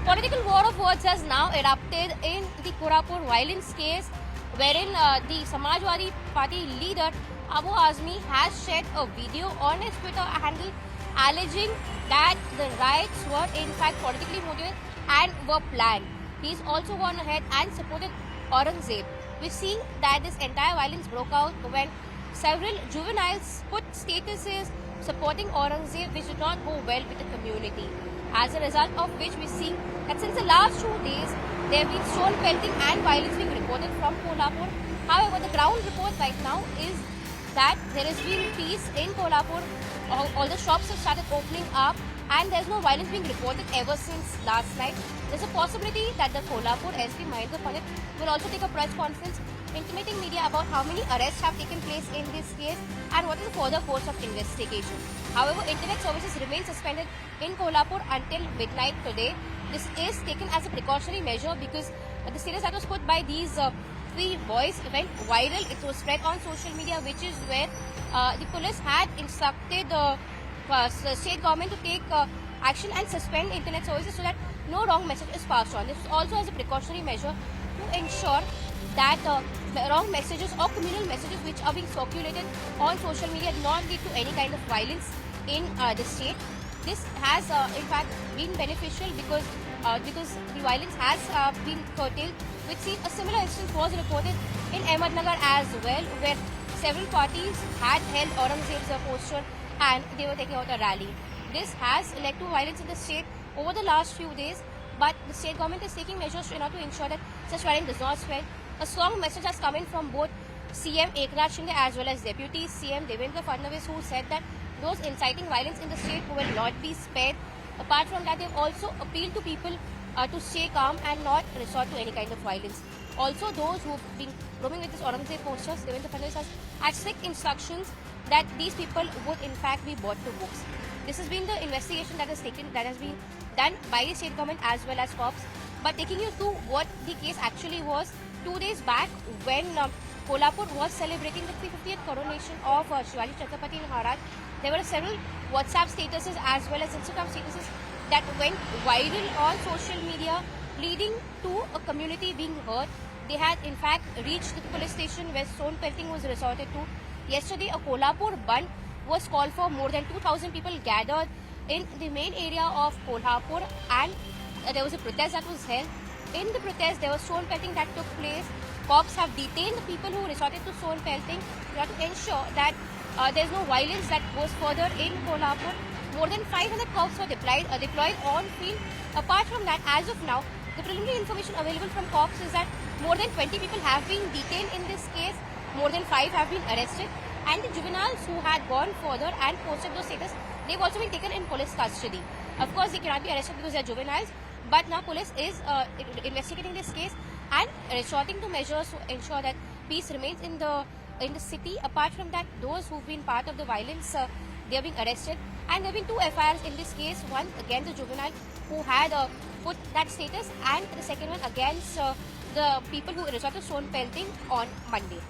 A political war of words has now erupted in the Kolhapur violence case, wherein the Samajwadi Party leader Abu Azmi has shared a video on his Twitter handle alleging that the riots were in fact politically motivated and were planned. He's also gone ahead and supported Aurangzeb. We see that this entire violence broke out when several juveniles put statuses supporting Aurangzeb, which did not go well with the community. As a result of which we see that since the last 2 days, there have been stone pelting and violence being reported from Kolhapur. However, the ground report right now is that there has been peace in Kolhapur. All the shops have started opening up and there's no violence being reported ever since last night. There's a possibility that the Kolhapur SP Mahendra Pandit will also take a press conference intimating media about how many arrests have taken place in this case and what is the further course of investigation. However, internet services remain suspended in Kolhapur until midnight today. This is taken as a precautionary measure because the status that was put by these three boys went viral. It was spread on social media, which is where the police had instructed the state government to take action and suspend internet services so that no wrong message is passed on. This is also as a precautionary measure to ensure that wrong messages or communal messages which are being circulated on social media do not lead to any kind of violence in the state. This has in fact been beneficial because the violence has been curtailed. Which see a similar instance was reported in Ahmednagar as well, where several parties had held Aurangzeb's poster and they were taking out a rally. This has led to violence in the state over the last few days, but the state government is taking measures in order to ensure that such violence does not spread. A strong message has come in from both CM Eknath Shinde as well as Deputy CM Devendra Fadnavis, who said that those inciting violence in the state will not be spared. Apart from that, they've also appealed to people to stay calm and not resort to any kind of violence. Also, those who've been roaming with this Aurangzeb posters, Devendra Fadnavis has had strict instructions that these people would in fact be brought to books. This has been the investigation that has been done by the state government as well as cops. But taking you through what the case actually was, 2 days back when Kolhapur was celebrating the 350th coronation of Shivaji Chhatrapati Maharaj, there were several WhatsApp statuses as well as Instagram statuses that went viral on social media, leading to a community being hurt. They had in fact reached the police station where stone pelting was resorted to. Yesterday, a Kolhapur Bandh was called for. More than 2,000 people gathered in the main area of Kolhapur and there was a protest that was held. In the protest, there was stone pelting that took place. Cops have detained the people who resorted to stone pelting to ensure that there's no violence that goes further in Kolhapur. More than 500 cops were deployed on field. Apart from that, as of now, the preliminary information available from cops is that more than 20 people have been detained in this case. More than 5 have been arrested. And the juveniles who had gone further and posted those status, they've also been taken in police custody. Of course, they cannot be arrested because they're juveniles. But now police is investigating this case and resorting to measures to ensure that peace remains in the city. Apart from that, those who've been part of the violence, they are being arrested. And there have been 2 FIRs in this case. One against the juvenile who had put that status, and the second one against the people who resorted to stone pelting on Monday.